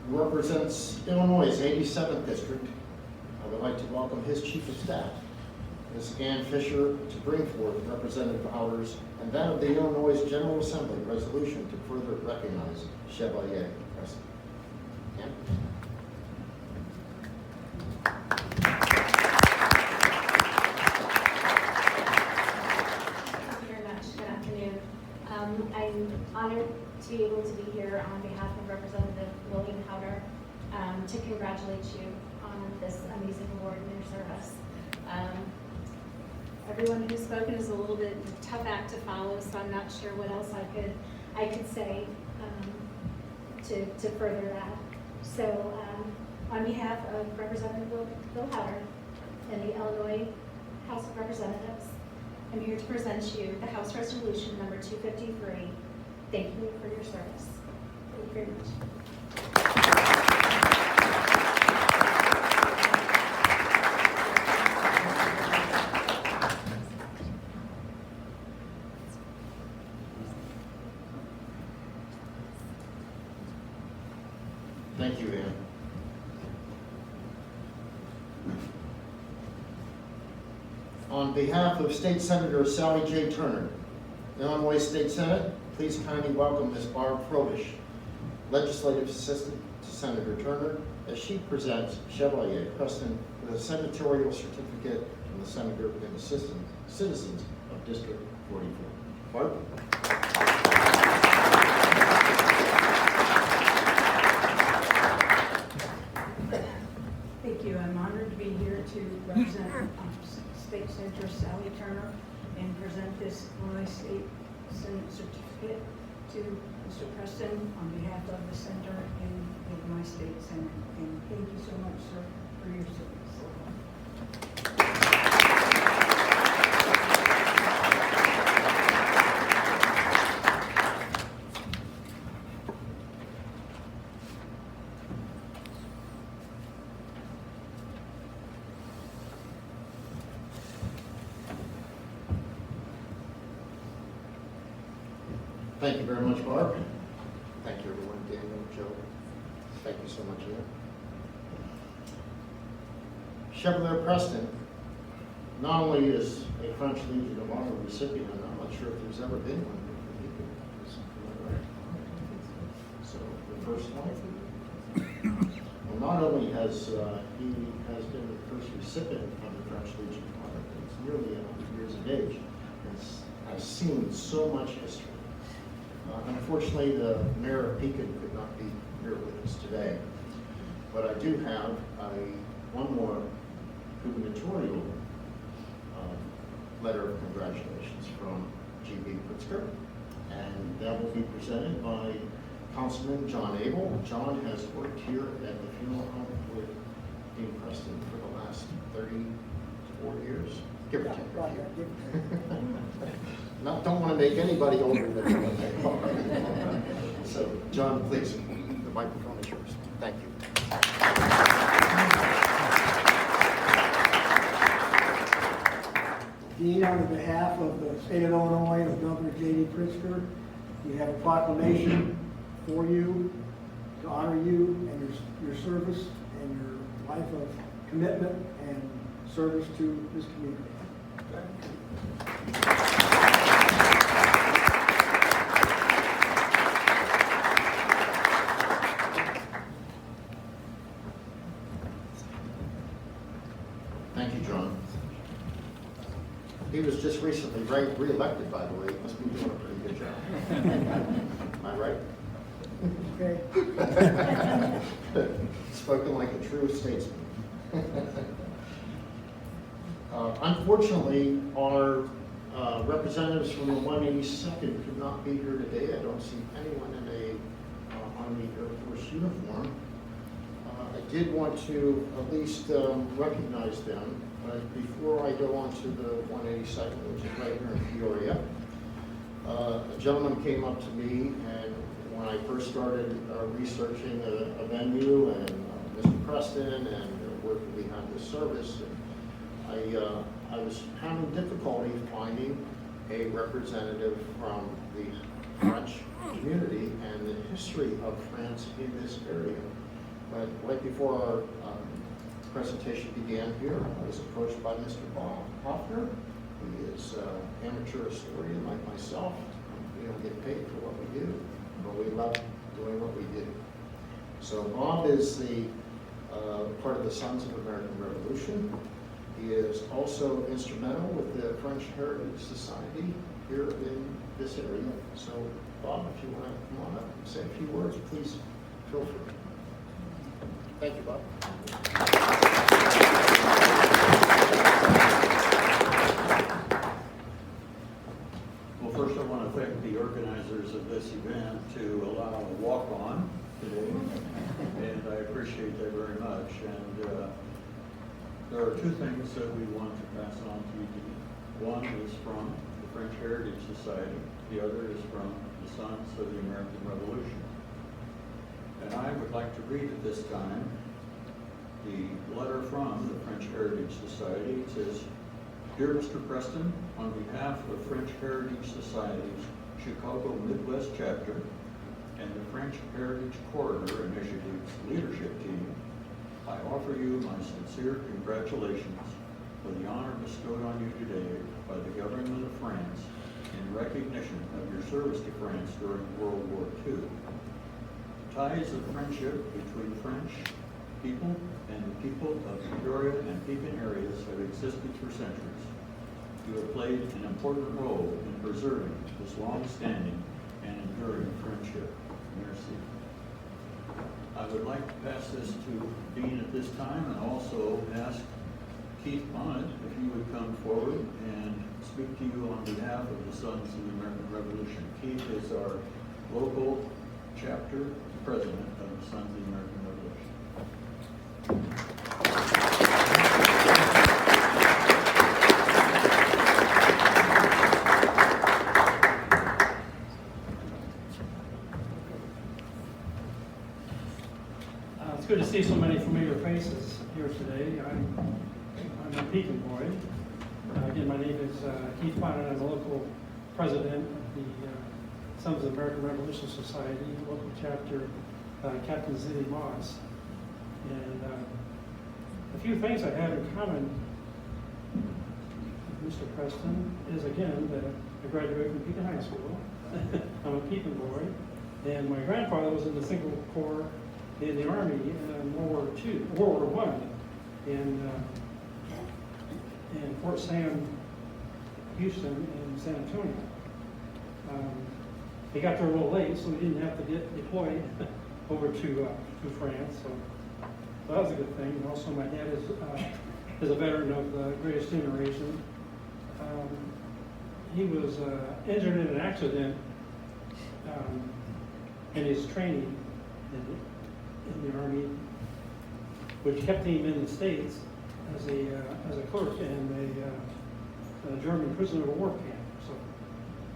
who represents Illinois' 87th District, I would like to welcome his Chief of Staff, Ms. Ann Fisher, to bring forth Representative Howard's and that of the Illinois General Assembly resolution to further recognize Chevalier Preston. Ann? I'm honored to be able to be here on behalf of Representative William Howder to congratulate you on this amazing award in your service. Everyone who's spoken is a little bit tough act to follow, so I'm not sure what else I could say to further that. So on behalf of Representative Bill Howder and the Illinois House of Representatives, I'm here to present you the House Resolution number 253, thanking you for your service. Thank you very much. Thank you, Ann. On behalf of State Senator Sally J. Turner, Illinois State Senate, please kindly welcome Ms. Barb Frobish, Legislative Assistant to Senator Turner, as she presents Chevalier Preston with a senatorial certificate from the Senator and the citizens of District 44. Barb? Thank you. I'm honored to be here to represent State Senator Sally Turner and present this Illinois State Senate certificate to Mr. Preston on behalf of the Senator and of my state Senate. And thank you so much, sir, for your service. Thank you very much, Barb. Thank you, everyone. Daniel, Joe, thank you so much, Ian. Chevalier Preston not only is a French Legion of Honor recipient, and I'm not sure if there's ever been one, first one. And not only has he has been the first recipient of the French Legion Honor, he's nearly 100 years of age, and has seen so much history. Unfortunately, the mayor of Pekin could not be here with us today, but I do have one more gubernatorial letter of congratulations from G.B. Pritzker, and that will be presented by Councilman John Abel. John has worked here at the funeral home with Dean Preston for the last 34 years, give or take a few. Don't want to make anybody older than they are. So, John, please, the microphone is yours. Thank you. Dean, on behalf of the state of Illinois and Governor J.D. Pritzker, we have a proclamation for you to honor you and your service and your life of commitment and service to this community. Thank you, John. He was just recently re-elected, by the way. He must be doing a pretty good job. Am I right? Okay. Spoken like a true statesman. Unfortunately, our representatives from the 182nd could not be here today. I don't see anyone in a Army Air Force uniform. I did want to at least recognize them, but before I go on to the 182nd, which is right here in Peoria, a gentleman came up to me, and when I first started researching a venue and Mr. Preston and where we had this service, I was having difficulty finding a representative from the French community and the history of France in this area. But right before our presentation began here, I was approached by Mr. Bob Hoffner. He is an amateur historian like myself. We don't get paid for what we do, but we love doing what we do. So Bob is the part of the Sons of American Revolution. He is also instrumental with the French Heritage Society here in this area. So Bob, if you want to come on up and say a few words, please feel free. Thank you, Bob. Well, first I want to thank the organizers of this event to allow a walk-on today, and I appreciate that very much. And there are two things that we want to pass on to you. One is from the French Heritage Society. The other is from the Sons of the American Revolution. And I would like to read at this time the letter from the French Heritage Society. It says, "Dear Mr. Preston, on behalf of French Heritage Society's Chicago Midwest chapter and the French Heritage Corridor Initiative's leadership team, I offer you my sincere congratulations for the honor bestowed on you today by the government of France in recognition of your service to France during World War II. Ties of friendship between French people and the people of Victoria and Pekin areas have existed for centuries. You have played an important role in preserving this long-standing and enduring friendship. Merci." I would like to pass this to Dean at this time and also ask Keith Bonnet if you would come forward and speak to you on behalf of the Sons of the American Revolution. Keith is our local chapter president of the Sons of the American Revolution. It's good to see so many familiar faces here today. I'm a Pekin boy. Again, my name is Keith Bonnet. I'm a local president of the Sons of the American Revolution Society, local chapter, Captain Zilly Moss. And a few things I have in common with Mr. Preston is, again, that I graduated from Pekin High School. I'm a Pekin boy. And my grandfather was in the Single Corps in the Army in World War I, in Fort Sam, Houston, and San Antonio. He got there a little late, so he didn't have to get deployed over to France. So that was a good thing. And also, my dad is a veteran of the Greatest Generation. He was injured in an accident in his training in the Army, which kept him in the States as a clerk in a German prisoner of war camp. So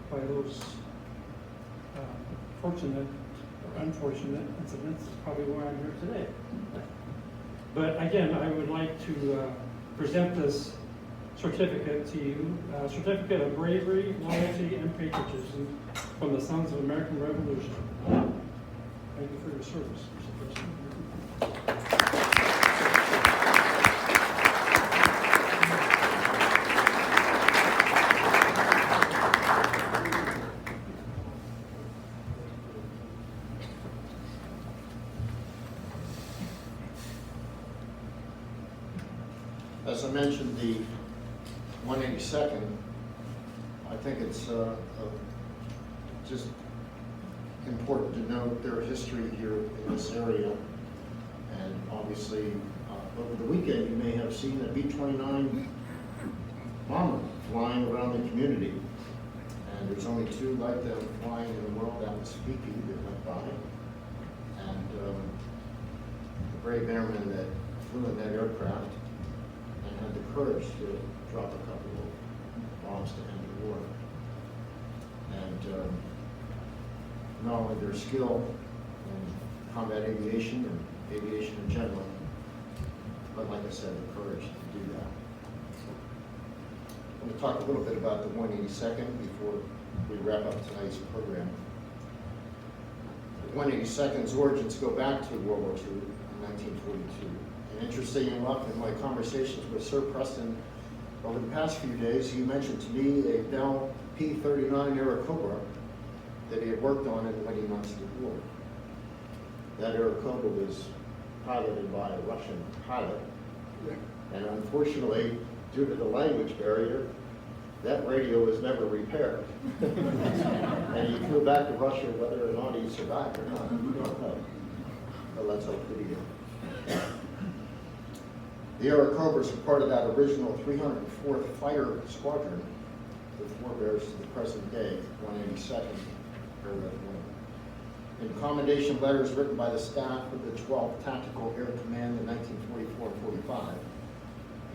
by those fortunate or unfortunate incidents is probably why I'm here today. But again, I would like to present this certificate to you, a certificate of bravery, loyalty, and patriotism from the Sons of American Revolution. Thank you for your service, Mr. President. As I mentioned, the 182nd, I think it's just important to note their history here in this area. And obviously, over the weekend, you may have seen a B-29 bomber flying around the community. And there's only two like them flying in the world. That was Fifi that went by. And the brave airmen that flew in that aircraft and had the courage to drop a couple of bombs to end the war. And not only their skill in combat aviation and aviation in general, but like I said, the courage to do that. I'm going to talk a little bit about the 182nd before we wrap up tonight's program. The 182nd's origins go back to World War II in 1942. And interestingly enough, in my conversations with Sir Preston over the past few days, he mentioned to me a Bell P-39 Airacobra that he had worked on in the winter months of the war. That Airacobra was piloted by a Russian pilot, and unfortunately, due to the language barrier, that radio was never repaired. And he flew back to Russia whether or not he survived or not, we don't know. But let's hope that he did. The Airacobras are part of that original 304th Fighter Squadron that forebears to the present day, 182nd Airlift Wing. In commendation letters written by the staff of the 12th Tactical Air Command in 1944-45,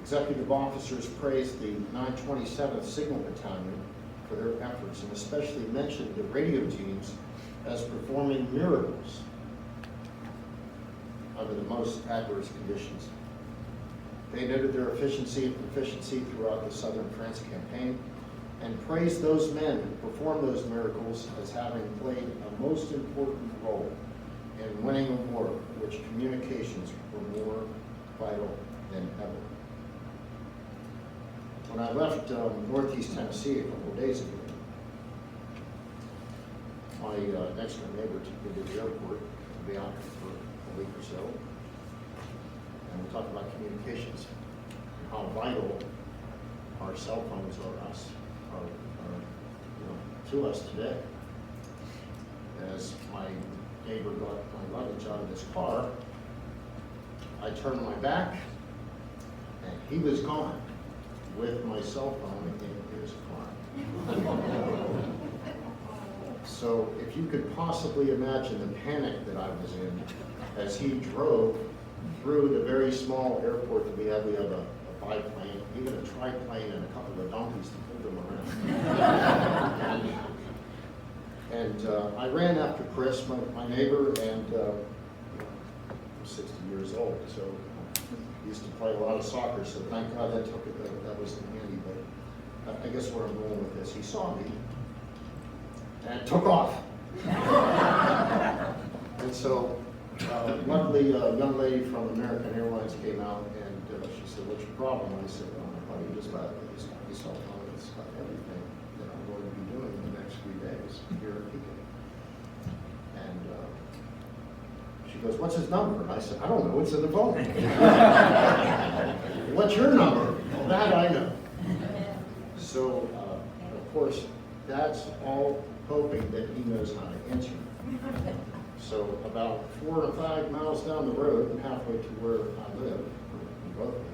executive officers praised the 927th Signal Battalion for their efforts and especially mentioned the radio teams as performing miracles under the most adverse conditions. They noted their efficiency and proficiency throughout the Southern France campaign and praised those men who performed those miracles as having played a most important role in winning a war in which communications were more vital than ever. When I left Northeast Tennessee a couple of days ago, my next door neighbor took me to the airport to be out for a week or so. And we talked about communications and how vital our cell phones are to us today. As my neighbor got my luggage out of his car, I turned my back and he was gone with my cell phone in his car. So if you could possibly imagine the panic that I was in as he drove through the very small airport that we have a biplane, even a triplane, and a couple of donkeys to pull them around. and I ran after Chris, my neighbor, and I'm 60 years old, so I used to play a lot of soccer, so thank God that was handy. But I guess where I'm going with this, he saw me and took off. And so luckily, a young lady from American Airlines came out and she said, "What's your problem?" I said, "Oh, my buddy just about my cell phone. It's about everything that I'm going to be doing in the next few days here at Pekin." And goes, what's his number? And I said, I don't know, it's in the phone. What's your number? Well, that I know. So, of course, that's all hoping that he knows how to answer. So about 4 or 5 miles down the road, and halfway to where I live, we both live,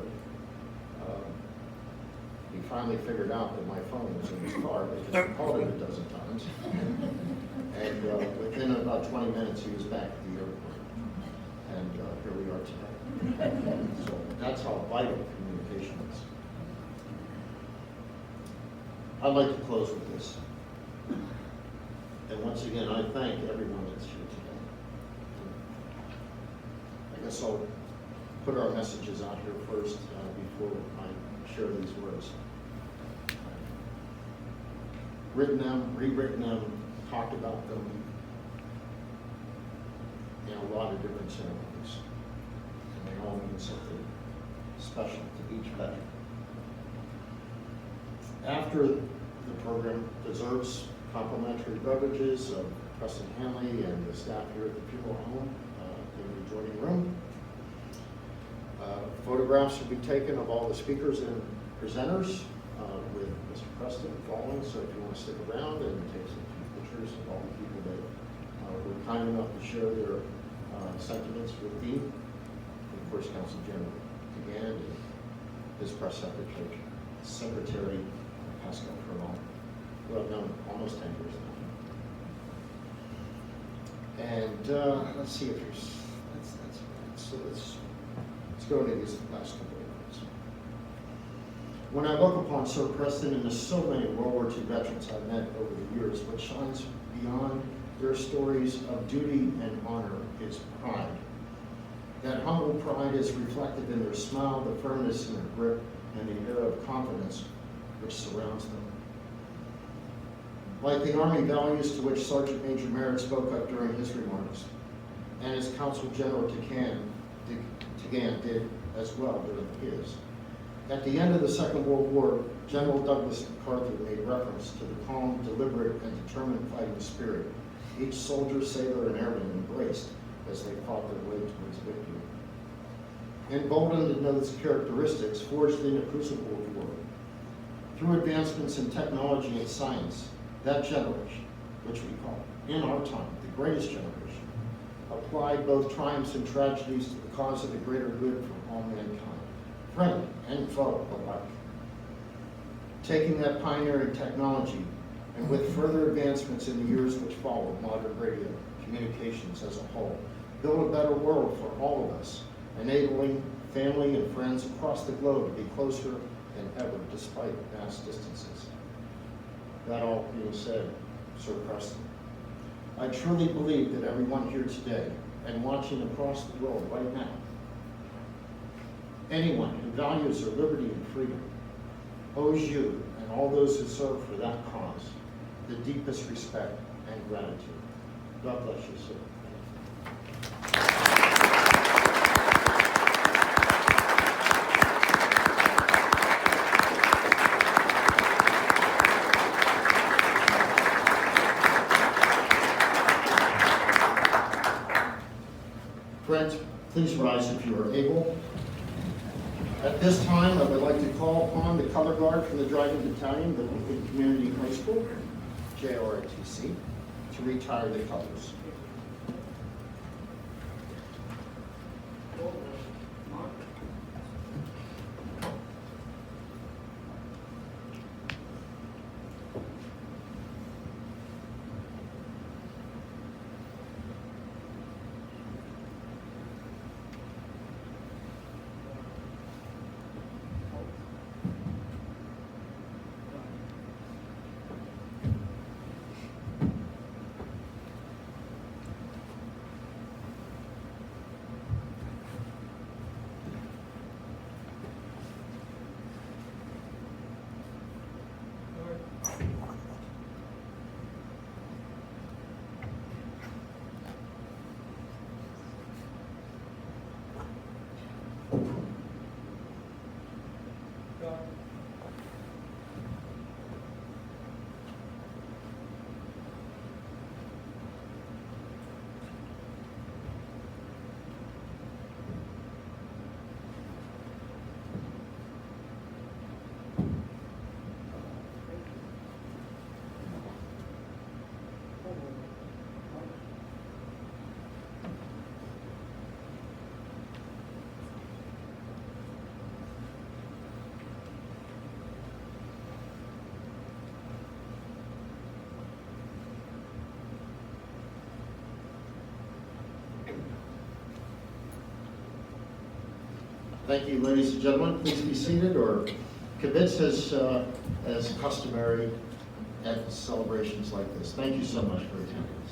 he finally figured out that my phone was in his car because I called him a dozen times. And within about 20 minutes, he was back at the airport. And here we are today. So that's how vital communication is. I'd like to close with this. And once again, I thank everyone that's here today. I guess I'll put our messages out here first before I share these words. Written them, rewritten them, talked about them in a lot of different ceremonies. And they all mean something special to each veteran. After the program, desserts, complimentary beverages of Preston Hanley and the staff here at the funeral home in the adjoining room. Photographs will be taken of all the speakers and presenters with Mr. Preston following, so if you want to stick around and take some pictures of all the people that were kind enough to share their sentiments with Dean, and of course Council General DeGan and his press secretary, Pascal Furlong, who I've known almost 10 years now. And let's see if there's, that's right. So let's go into these last couple of minutes. When I look upon Sir Preston and the so many World War II veterans I've met over the years, what shines beyond their stories of duty and honor is pride. That humble pride is reflected in their smile, the firmness in their grip, and the air of confidence which surrounds them. Like the Army values to which Sergeant Major Merritt spoke up during his remarks, and as Consul General DeGan did as well during his. At the end of the Second World War, General Douglas MacArthur made reference to the calm, deliberate, and determined fighting spirit each soldier, sailor, and airman embraced as they fought their way towards victory. Emboldened in those characteristics forged in the crucible of war. Through advancements in technology and science, that generation, which we call, in our time, the greatest generation, applied both triumphs and tragedies to the cause of the greater good for all mankind, friend and foe alike. Taking that pioneering technology, and with further advancements in the years which followed, modern radio, communications as a whole, build a better world for all of us, enabling family and friends across the globe to be closer than ever despite vast distances. That all being said, Sir Preston, I truly believe that everyone here today and watching across the world right now, anyone who values their liberty and freedom, owes you and all those who serve for that cause the deepest respect and gratitude. God bless you, sir. Friends, please rise if you are able. At this time, I would like to call upon the color guard from the Driving Battalion, the Lincoln Community High School, JROTC, to retire the colors. Thank you, ladies and gentlemen. Please be seated or commence as customary at celebrations like this. Thank you so much for attendance.